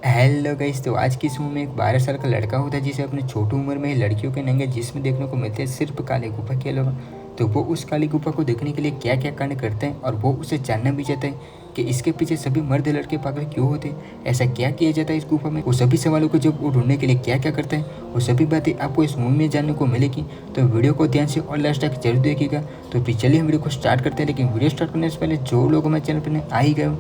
Hello guys. तो आज की इस मूवी में एक 12 साल का लड़का होता है जिसे अपने छोटी उम्र में ही लड़कियों के नंगे जिस्म देखने को मिलते हैं सिर्फ काली गुफा के अलावा। तो वो उस काली गुफा को देखने के लिए क्या क्या कांड करते हैं और वो उसे जानना भी चाहता है कि इसके पीछे सभी मर्द लड़के पागल क्यों होते हैं, ऐसा क्या किया जाता है इस गुफा में। वो सभी सवालों को जब वो ढूंढने के लिए क्या क्या करता है वो सभी बातें आपको इस मूवी में जानने को मिलेगी। तो वीडियो को ध्यान से और लास्ट तक जरूर देखिएगा। तो फिर चलिए हम वीडियो को स्टार्ट करते हैं। लेकिन वीडियो स्टार्ट करने से पहले जो लोग हमारे चैनल पर आ ही गए हो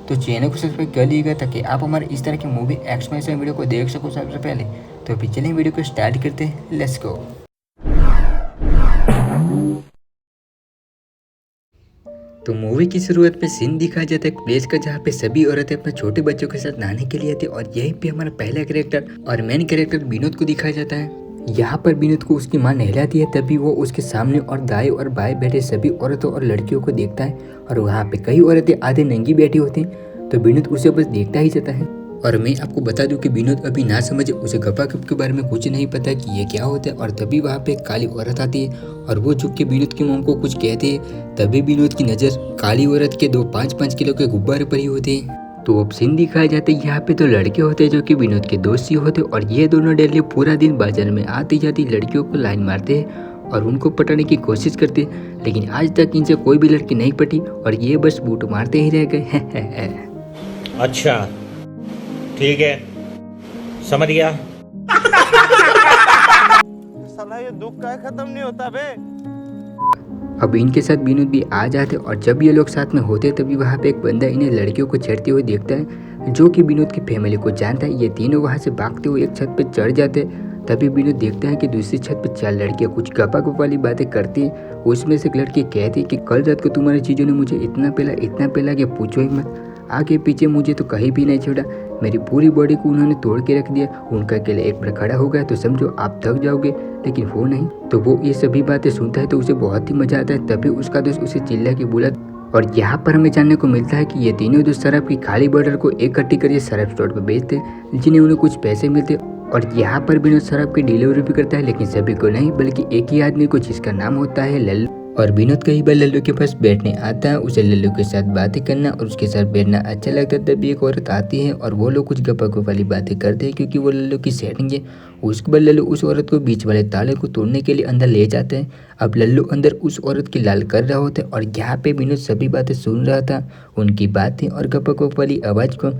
तो चैनल को सब्सक्राइब कर लीजिएगा ताकि आप हमारे इस तरह की मूवी एक्सप्लेनेशन वीडियो को देख सको सबसे पहले। तो फिर चलिए वीडियो को स्टार्ट करते हैं, लेट्स गो। तो मूवी की शुरुआत में सीन दिखाया जाता है एक प्लेस का जहाँ पे सभी औरतें अपने छोटे बच्चों के साथ नहाने के लिए आती है और यहीं पे हमारा पहला कैरेक्टर और मेन कैरेक्टर विनोद को दिखाया जाता है। यहाँ पर विनोद को उसकी माँ नहलाती है तभी वो उसके सामने और दाएं और बाएं बैठे सभी औरतों और लड़कियों को देखता है और वहाँ पे कई औरतें आधे नंगी बैठी होती हैं। तो विनोद उसे बस देखता ही जाता है। और मैं आपको बता दूं कि विनोद अभी ना समझे, उसे गपागप के बारे में कुछ नहीं पता कि ये क्या होता है। और तभी वहाँ पे एक काली औरत आती है और वो झुक के विनोद की मॉम को कुछ कहती है। तभी विनोद की नज़र काली औरत के 2 5 किलो के गुब्बारे पर ही होते हैं। तो अब सीन दिखाया जाता है यहाँ पे तो लड़के होते हैं जो कि विनोद के दोस्त ही होते और ये दोनों डेली पूरा दिन बाजार में आती जाती लड़कियों को लाइन मारते हैं और उनको पटाने की कोशिश करते हैं। लेकिन आज तक इनसे कोई भी लड़की नहीं पटी और ये बस बूट मारते ही रह गए। अच्छा ठीक है, समझ गया। साला ये दुख का खत्म नहीं होता बे। अब इनके साथ विनोद भी आ जाते और जब ये लोग साथ में होते तभी वहाँ पे एक बंदा इन्हें लड़कियों को छेड़ते हुए देखता है जो कि विनोद की फैमिली को जानता है। ये तीनों वहाँ से भागते हुए एक छत पे चढ़ जाते हैं। तभी विनोद देखता है कि दूसरी छत पे 4 लड़कियाँ कुछ गपागप वाली बातें करती है। उसमें से एक लड़की कहती है कि कल रात को तुम्हारी चीज़ों ने मुझे इतना पेला कि पूछो ही मत। आगे पीछे मुझे तो कहीं भी नहीं छोड़ा, मेरी पूरी बॉडी को उन्होंने तोड़ के रख दिया। उनका अकेले एक बार खड़ा हो गया तो समझो आप थक जाओगे, लेकिन वो नहीं। तो वो ये सभी बातें सुनता है तो उसे बहुत ही मजा आता है। तभी उसका दोस्त उसे चिल्ला के बोला। और यहाँ पर हमें जानने को मिलता है कि ये तीनों दोस्त शराब की खाली बॉटल को इकट्ठी करके शराब स्टोर पर बेचते जिन्हें उन्हें कुछ पैसे मिलते। और यहाँ पर विनोद शराब की डिलीवरी भी करता है, लेकिन सभी को नहीं बल्कि एक ही आदमी को जिसका नाम होता है लल्लू। और विनोद कई बार लल्लू के पास बैठने आता है, उसे लल्लू के साथ बातें करना और उसके साथ बैठना अच्छा लगता है। तभी एक औरत आती है और वो लोग कुछ गपागप वाली बातें करते हैं क्योंकि वो लल्लू की सेटिंग है। उसके बाद लल्लू उस औरत को बीच वाले ताले को तोड़ने के लिए अंदर ले जाते हैं। अब लल्लू अंदर उस औरत की लाल कर रहा होता है और यहाँ पे विनोद सभी बातें सुन रहा था, उनकी बातें और गपागप वाली आवाज़ को।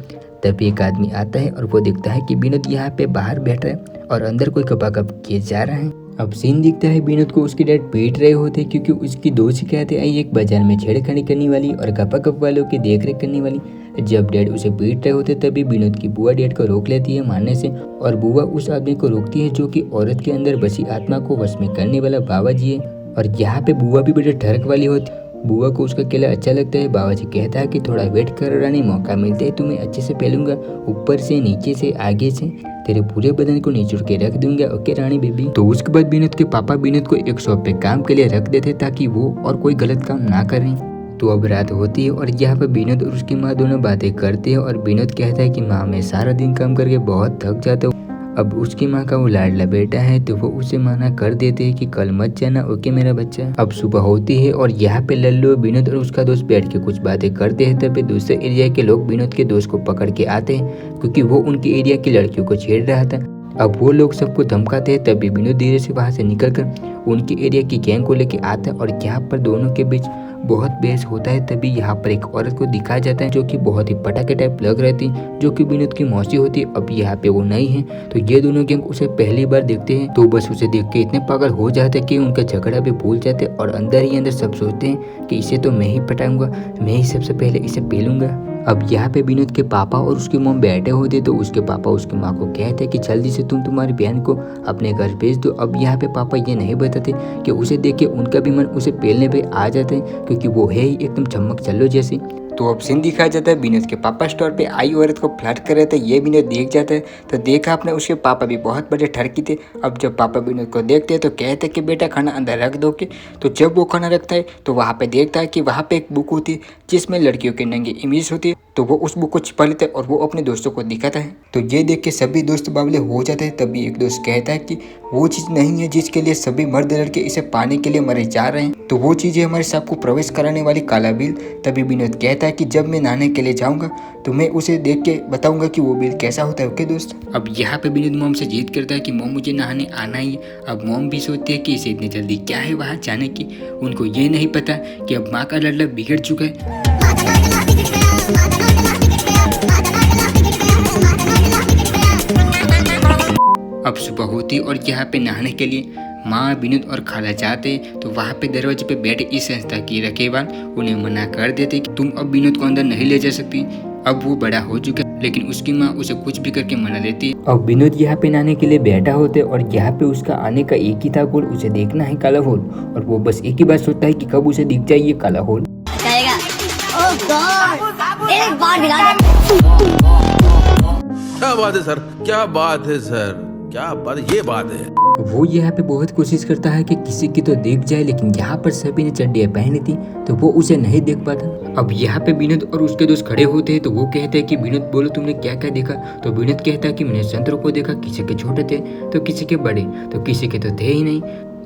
तभी एक आदमी आता है और वो देखता है कि विनोद यहाँ पे बाहर बैठा है और अंदर कोई गपागप किए जा रहा है। अब सीन दिखता है विनोद को उसके डैड पीट रहे होते क्योंकि उसकी 2 शिकायतें आई, एक बाजार में छेड़खानी करने वाली और गपागप वालों की देखरेख करने वाली। जब डैड उसे पीट रहे होते तभी विनोद की बुआ डैड को रोक लेती है मारने से और बुआ उस आदमी को रोकती है जो कि औरत के अंदर बसी आत्मा को वश में करने वाला बाबा जी है। और यहाँ पे बुआ भी बड़े ठरक वाली होती। बुआ को उसका केला अच्छा लगता है। बाबा जी कहता है कि थोड़ा वेट कर रानी, मौका मिलते ही तुम्हें अच्छे से पहलूंगा, ऊपर से नीचे से आगे से, तेरे पूरे बदन को निचोड़ के रख दूंगा, ओके रानी बेबी। तो उसके बाद विनोद के पापा विनोद को एक शॉप पे काम के लिए रख देते ताकि वो और कोई गलत काम ना करें। तो अब रात होती है और यहाँ पर विनोद और उसकी माँ दोनों बातें करते हैं और विनोद कहता है कि माँ मैं सारा दिन काम करके बहुत थक जाता हूँ। अब उसकी माँ का वो लाडला बेटा है तो वो उसे मना कर देते हैं कि कल मत जाना, ओके मेरा बच्चा। अब सुबह होती है और यहाँ पे लल्लू विनोद और उसका दोस्त बैठ के कुछ बातें करते हैं। तभी दूसरे एरिया के लोग विनोद के दोस्त को पकड़ के आते हैं क्योंकि वो उनके एरिया की लड़कियों को छेड़ रहा था। अब वो लोग सबको धमकाते हैं। तभी विनोद धीरे से वहाँ से निकलकर उनके एरिया की गैंग को लेके आता है और यहाँ पर दोनों के बीच बहुत बहस होता है। तभी यहाँ पर एक औरत को दिखाया जाता है जो कि बहुत ही पटाखे टाइप लग रही थी, जो कि विनोद की मौसी होती है। अब यहाँ पे वो नहीं है तो ये दोनों गैंग उसे पहली बार देखते हैं तो बस उसे देख के इतने पागल हो जाते हैं कि उनका झगड़ा भी भूल जाते हैं और अंदर ही अंदर सब सोचते हैं कि इसे तो मैं ही पटाऊंगा, मैं ही सबसे पहले इसे पेलूंगा। अब यहाँ पे विनोद के पापा और उसकी मॉम बैठे होते तो उसके पापा उसकी माँ को कहते हैं कि जल्दी से तुम तुम्हारी बहन को अपने घर भेज दो। अब यहाँ पे पापा ये नहीं बताते कि उसे देख के उनका भी मन उसे पेलने पे आ जाता है क्योंकि वो है ही एकदम चमक चल्लो जैसी। तो अब सीन दिखाया जाता है विनोद के पापा स्टोर पे आई औरत को फ्लर्ट कर रहे थे। ये विनोद देख जाता है तो देखा आपने उसके पापा भी बहुत बड़े ठरकी थे। अब जब पापा विनोद को देखते हैं तो कहते हैं कि बेटा खाना अंदर रख दो के। तो जब वो खाना रखता है तो वहाँ पे देखता है कि वहाँ पे एक बुक होती है जिसमें लड़कियों के नंगे इमेज होती है। तो वो उस बुक को छिपा लेता है और वो अपने दोस्तों को दिखाता है। तो ये देख के सभी दोस्त बावले हो जाते हैं। तभी एक दोस्त कहता है कि वो चीज़ नहीं है जिसके लिए सभी मर्द लड़के इसे पाने के लिए मरे जा रहे हैं, तो वो चीज़ है हमारे सांप को प्रवेश कराने वाली काला बिल। तभी विनोद कहता है कि जब मैं नहाने के लिए जाऊंगा तो मैं उसे देख के बताऊंगा कि वो बिल कैसा होता है। ओके दोस्त। अब यहाँ पे विनोद मॉम से जिद करता है कि मॉम मुझे नहाने आना ही है। अब मॉम भी सोचती है कि इसे इतनी जल्दी क्या है वहाँ जाने की। उनको ये नहीं पता कि अब माँ का लड़का बिगड़ चुका है। अब सुबह होती और यहाँ पे नहाने के लिए माँ, विनोद और खाला जाते तो वहाँ पे दरवाजे पे बैठे इस संस्था की रखेवाल उन्हें मना कर देते कि तुम अब विनोद को अंदर नहीं ले जा सकती। अब वो बड़ा हो चुका है, लेकिन उसकी माँ उसे कुछ भी करके मना देती है। अब विनोद यहाँ पे नहाने के लिए बैठा होते और यहाँ पे उसका आने का एक ही था गोल, उसे देखना है काला होल। और वो बस एक ही बात सोचता है कि कब उसे दिख जाए ये काला होल। क्या बात है सर, क्या बात है सर, क्या बात है, ये बात है। वो यहाँ पे बहुत कोशिश करता है कि किसी की तो देख जाए, लेकिन यहाँ पर सभी ने चड्डियाँ पहनी थी तो वो उसे नहीं देख पाता। अब यहाँ पे विनोद और उसके दोस्त खड़े होते हैं तो वो कहते हैं कि विनोद बोलो तुमने क्या क्या देखा। तो विनोद कहता है कि मैंने संतरों को देखा, किसी के छोटे थे तो किसी के बड़े, तो किसी के तो थे ही नहीं।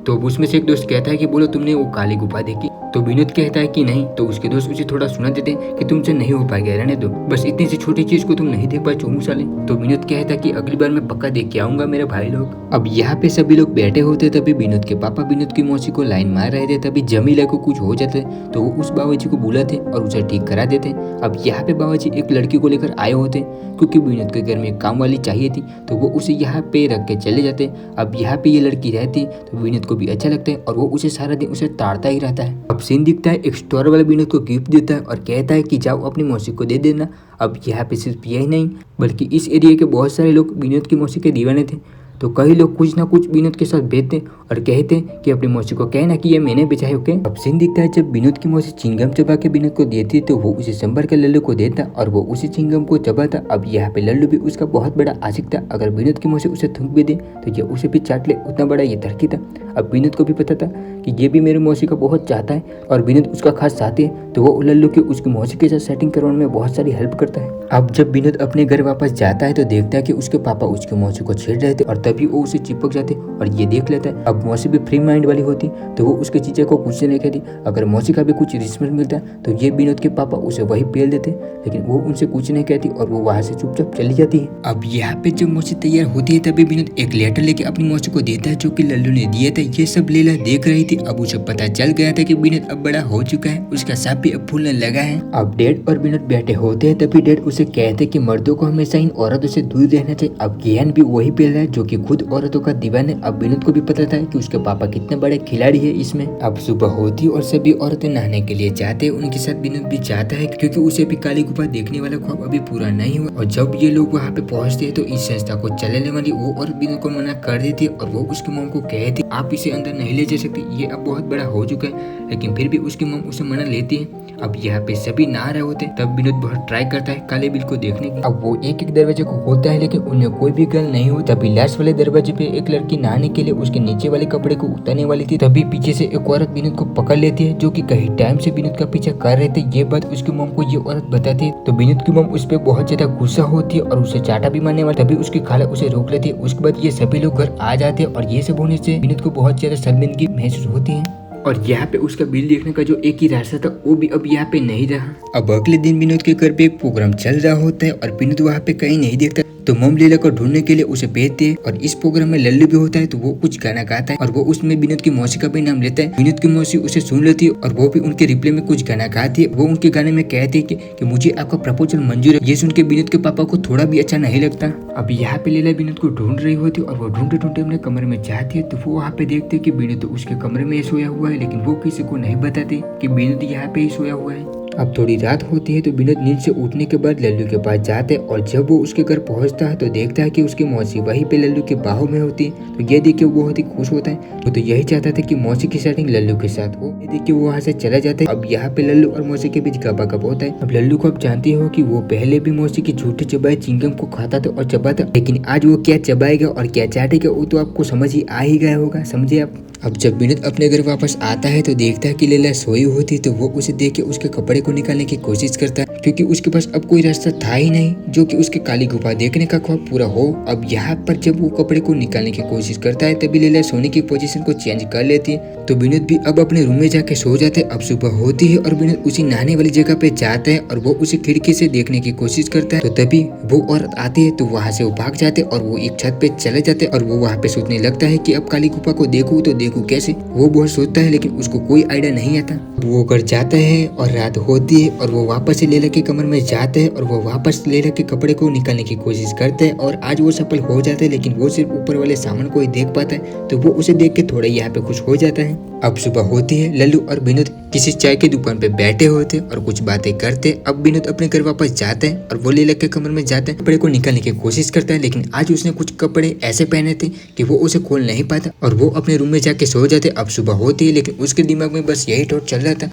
तो उसमें से एक दोस्त कहता है कि बोलो तुमने वो काली गुफा देखी। तो विनोद कहता है कि नहीं। तो उसके दोस्त उसे थोड़ा सुना देते हैं कि तुमसे नहीं हो पाएगा, रहने दो, बस इतनी सी छोटी चीज को तुम नहीं देख पाए चोमू साले। तो विनोद कहता है कि अगली बार मैं पक्का देख के आऊंगा मेरे भाई लोग। अब यहाँ पे सभी लोग बैठे होते तभी विनोद के पापा विनोद की मौसी को लाइन मार रहे थे। तभी जमीला को कुछ हो जाता है तो वो उस बाबाजी को बुलाते और उसे ठीक करा देते। अब यहाँ पे बाबाजी एक लड़की को लेकर आए होते क्योंकि विनोद के घर में एक काम वाली चाहिए थी, तो वो उसे यहाँ पे रख के चले जाते। अब यहाँ पे ये लड़की रहती तो विनोद को भी अच्छा लगता है और वो उसे सारा दिन उसे ताड़ता ही रहता है। अब सीन दिखता है एक स्टोर वाला विनोद को गिफ्ट देता है और कहता है कि जाओ अपनी मौसी को दे देना। अब यहाँ पे सिर्फ यही नहीं बल्कि इस एरिया के बहुत सारे लोग विनोद की मौसी के दीवाने थे, तो कई लोग कुछ ना कुछ विनोद के साथ भेजते और कहते कि अपनी मौसी को कहना कि ये मैंने बेचा है। ओके। अब सीन दिखता है जब विनोद की मौसी चिंगम चबा के विनोद को देती तो वो उसे संभर के लल्लू को देता और वो उसी चिंगम को चबाता। अब यहाँ पे लल्लू भी उसका बहुत बड़ा आशिक था, अगर विनोद की मौसी उसे थूक भी दे तो ये उसे भी चाट ले, उतना बड़ा ये धरकी था। अब विनोद को भी पता था कि ये भी मेरी मौसी का बहुत चाहता है और विनोद उसका खास साथी है, तो वो लल्लू की उसकी मौसी के साथ सेटिंग करवाने में बहुत सारी हेल्प करता है। अब जब विनोद अपने घर वापस जाता है तो देखता है कि उसके पापा उसकी मौसी को छेड़ रहे थे और तभी वो उसे चिपक जाते और ये देख लेता है। अब मौसी भी फ्री माइंड वाली होती तो वो उसके चीजे को कुछ नहीं कहती। अगर मौसी का भी कुछ रिस्पेक्ट मिलता तो ये विनोद के पापा उसे वही पेल देते, लेकिन वो उनसे कुछ नहीं कहती और वो वहां से चुपचाप चली जाती है। अब यहाँ पे जब मौसी तैयार होती है तभी विनोद एक लेटर लेके अपनी मौसी को देता है जो कि लल्लू ने दिया था। ये सब लीला देख रही थी। अब उसे पता चल गया था कि विनोद अब बड़ा हो चुका है, उसका सांप भी अब फूलने लगा है। अब डैड और विनोद बैठे होते हैं तभी डैड उसे कहते कि मर्दों को हमेशा इन औरतों से दूर रहना चाहिए। अब ज्ञान भी वही पेल रहा है जो कि खुद औरतों का दीवाना है। अब विनोद को भी पता था कि उसके पापा कितने बड़े खिलाड़ी है इसमें। अब सुबह होती और सभी औरतें नहाने के लिए जाते, उनके साथ विनोद भी जाता है क्योंकि उसे भी काली गुफा देखने वाला ख्वाब अभी पूरा नहीं हुआ। और जब ये लोग वहाँ पे पहुँचते हैं तो इस संस्था को चलाने वाली वो औरत विनोद को मना कर देती और वो उसकी मॉम को कहती आप इसे अंदर नहीं ले जा सकते, ये अब बहुत बड़ा हो चुका है, लेकिन फिर भी उसकी मॉम उसे मना लेती है। अब यहाँ पे सभी नहा रहे होते तब विनोद बहुत ट्राई करता है काले बिल को देखने की। अब वो एक एक दरवाजे को खोलता है लेकिन उन्हें कोई भी गर्ल नहीं होती। तभी लास्ट वाले दरवाजे पे एक लड़की नहाने के लिए उसके नीचे वाले कपड़े को उतारने वाली थी, तभी पीछे से एक औरत विनोद को पकड़ लेती है जो कि कहीं टाइम से विनोद का पीछा कर रहे थे। ये बात उसकी मॉम को ये औरत बताती है तो विनोद की मॉम उस पर बहुत ज्यादा गुस्सा होती है और उसे चाटा भी मारने वाली। तभी उसकी खाला उसे रोक लेती है। उसके बाद ये सभी लोग घर आ जाते हैं और ये सब होने से विनोद को बहुत ज्यादा शर्मिंदगी महसूस होती है। और यहाँ पे उसका बिल देखने का जो एक ही रास्ता था वो भी अब यहाँ पे नहीं रहा। अब अगले दिन विनोद के घर पे एक प्रोग्राम चल रहा होता है और विनोद वहाँ पे कहीं नहीं देखता तो मॉम लीला को ढूंढने के लिए उसे भेजते हैं। और इस प्रोग्राम में लल्लू भी होता है तो वो कुछ गाना गाता है और वो उसमें विनोद की मौसी का भी नाम लेता है। विनोद की मौसी उसे सुन लेती है और वो भी उनके रिप्ले में कुछ गाना गाती है। वो उनके गाने में कहती है कि मुझे आपका प्रपोजल मंजूर है। ये सुन के विनोद के पापा को थोड़ा भी अच्छा नहीं लगता। अब यहाँ पे लीला विनोद को ढूंढ रही होती है और वो ढूंढते ढूंढते अपने कमरे में जाती है तो वो वहाँ पे देखते कि विनोद तो उसके कमरे में सोया हुआ है, लेकिन वो किसी को नहीं बताते कि विनोद यहाँ पे ही सोया हुआ है। अब थोड़ी रात होती है तो विनोद नींद से उठने के बाद लल्लू के पास जाते हैं और जब वो उसके घर पहुंचता है तो देखता है कि उसकी मौसी वहीं पे लल्लू के बाहों में होती है। तो ये देख के वो बहुत ही खुश होता है। वो तो यही चाहता था कि मौसी की सेटिंग लल्लू के साथ हो। ये देख के वो वहाँ से चला जाता है। अब यहाँ पे लल्लू और मौसी के बीच गपागप होता है। अब लल्लू को आप जानते हो कि वो पहले भी मौसी की झूठी चबाए चिंगम को खाता था और चबाता, लेकिन आज वो क्या चबाएगा और क्या चाटेगा वो तो आपको समझ ही आ ही गया होगा, समझे आप। अब जब विनोद अपने घर वापस आता है तो देखता है कि लैला सोई होती, तो वो उसे देख के उसके कपड़े को निकालने की कोशिश करता है, क्योंकि उसके पास अब कोई रास्ता था ही नहीं जो कि उसके काली गुफा देखने का ख्वाब पूरा हो। अब यहाँ पर जब वो कपड़े को निकालने की कोशिश करता है तभी लैला सोने की पोजीशन को चेंज कर लेती है, तो विनोद भी अब अपने रूम में जाके सो जाते हैं। अब सुबह होती है और विनोद उसी नहाने वाली जगह पे जाता है और वो उसे खिड़की से देखने की कोशिश करता है, तो तभी वो औरत आती है, तो वहाँ से वो भाग जाते और वो एक छत पे चले जाते और वो वहाँ पे सोचने लगता है कि अब काली गुफा को देखूं तो देखूं कैसे। वो बहुत सोचता है लेकिन उसको कोई आइडिया नहीं आता। वो घर जाता है और रात होती है और वो वापस से लैला के कमरे में जाता है और वो वापस लैला के कपड़े को निकालने की कोशिश करता है और आज वो सफल हो जाता है, लेकिन वो सिर्फ ऊपर वाले सामान को ही देख पाता है, तो वो उसे देख के थोड़ा यहाँ पे खुश हो जाता है। अब सुबह होती है, लल्लू और विनोद किसी चाय की दुकान पे बैठे होते और कुछ बातें करते। अब विनोद अपने घर वापस जाता है और वो लैला के कमरे में जाता है, कपड़े को निकालने की कोशिश करता है, लेकिन आज उसने कुछ कपड़े ऐसे पहने थे कि वो उसे खोल नहीं पाता और वो अपने रूम में जाके सो जाते। अब सुबह होती है लेकिन उसके दिमाग में बस यही थॉट चल रहा था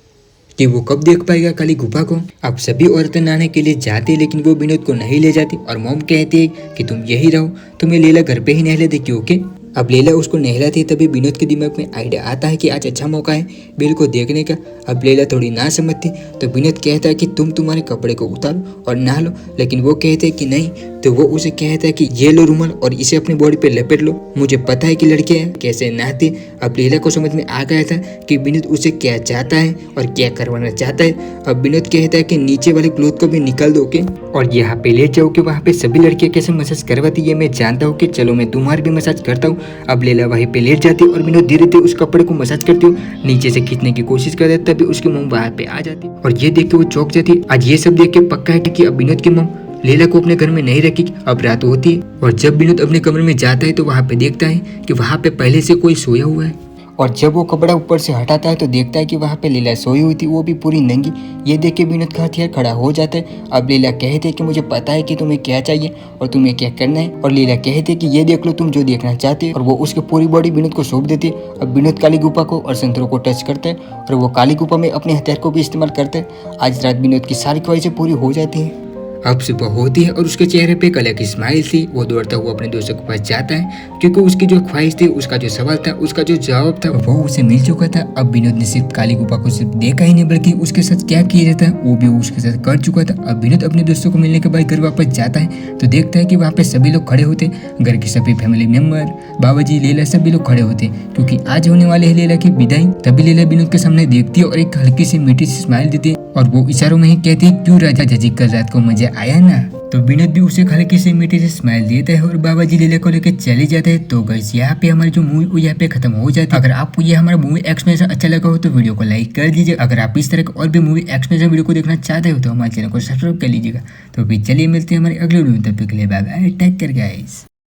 कि वो कब देख पाएगा काली गुफा को। अब सभी औरतें नहाने के लिए जाती है लेकिन वो विनोद को नहीं ले जाती और मॉम कहती है कि तुम यही रहो, तुम्हें लैला घर पे ही नहला दे क्योंकि। अब लैला उसको नहलाती है, तभी विनोद के दिमाग में आइडिया आता है कि आज अच्छा मौका है बिल को देखने का। अब लैला थोड़ी ना समझती तो विनोद कहता है कि तुम तुम्हारे कपड़े को उतारो और नहा लो, लेकिन वो कहते हैं कि नहीं, तो वो उसे कहता है कि ये लो रुमाल और इसे अपनी बॉडी पे लपेट लो, मुझे पता है कि लड़कियां कैसे नहाती। अब लैला को समझ में आ गया था कि विनोद उसे क्या चाहता है और क्या करवाना चाहता है। अब विनोद कहता है कि नीचे वाले क्लोथ को भी निकाल दो के और यहाँ पे ले जाओ कि वहाँ पे सभी लड़कियां कैसे मसाज करवाती है मैं जानता हूँ, कि चलो मैं तुम्हारी भी मसाज करता हूँ। अब लैला वहीं पे लेट जाती और विनोद धीरे धीरे उस कपड़े को मसाज करती हो, नीचे से खींचने की कोशिश करता है, तभी उसकी मम वहाँ पे आ जाती और ये देख के वो चौंक जाती। आज ये सब देख के पक्का है कि अब विनोद की मम लैला को अपने घर में नहीं रखी। अब रात होती है और जब विनोद अपने कमरे में जाता है तो वहाँ पे देखता है कि वहाँ पे पहले से कोई सोया हुआ है, और जब वो कपड़ा ऊपर से हटाता है तो देखता है कि वहाँ पे लैला सोई हुई थी, वो भी पूरी नंगी। ये देख के विनोद का हथियार खड़ा हो जाता है। अब लैला कहते है कि मुझे पता है कि तुम्हें क्या चाहिए और तुम्हें क्या करना है, और लैला कहते है कि ये देख लो तुम जो देखना चाहते हो, और वो उसकी पूरी बॉडी विनोद को सौंप देती है। अब विनोद काली गुफा को और संतरों को टच करता है और वो काली गुफा में अपने हथियार को भी इस्तेमाल करता है। आज रात विनोद की सारी ख्वाहिशें पूरी हो जाती है। अब सुबह होती है और उसके चेहरे पे एक अलग स्माइल थी। वो दौड़ता हुआ अपने दोस्तों के पास जाता है क्योंकि उसकी जो ख्वाहिश थी, उसका जो सवाल था, उसका जो जवाब था वो उसे मिल चुका था। अब विनोद ने सिर्फ काली गुफा को सिर्फ देखा ही नहीं बल्कि उसके साथ क्या किया जाता है वो भी उसके साथ कर चुका था। अब विनोद अपने दोस्तों को मिलने के बाद घर वापस जाता है तो देखता है कि वहाँ पे सभी लोग खड़े होते, घर के सभी फैमिली मेंबर, बाबा जी, लैला, सभी लोग खड़े होते क्योंकि आज होने वाले है लैला की विदाई। तभी लैला विनोद के सामने देखती है और एक हल्की सी मीठी सी स्माइल देती है और वो इशारों में ही कहती है क्यों राजा जी कल रात को मजा आया ना। तो विनोद भी उसे हल्की से मीठी से स्माइल देता है और बाबा जी लैला को लेकर चले जाते हैं। तो गाइस यहाँ पे हमारी जो मूवी वो यहाँ पे खत्म हो जाती है। अगर आपको ये हमारा मूवी एक्सप्लेनेशन अच्छा लगा हो तो वीडियो को लाइक कर दीजिए। अगर आप इस तरह के और भी मूवी एक्सप्लेनेशन वीडियो को देखना चाहते हो तो हमारे चैनल को सब्सक्राइब कर लीजिएगा। तो फिर चलिए मिलते हैं हमारे अगले वीडियो में, तब तक के लिए bye bye, take care guys.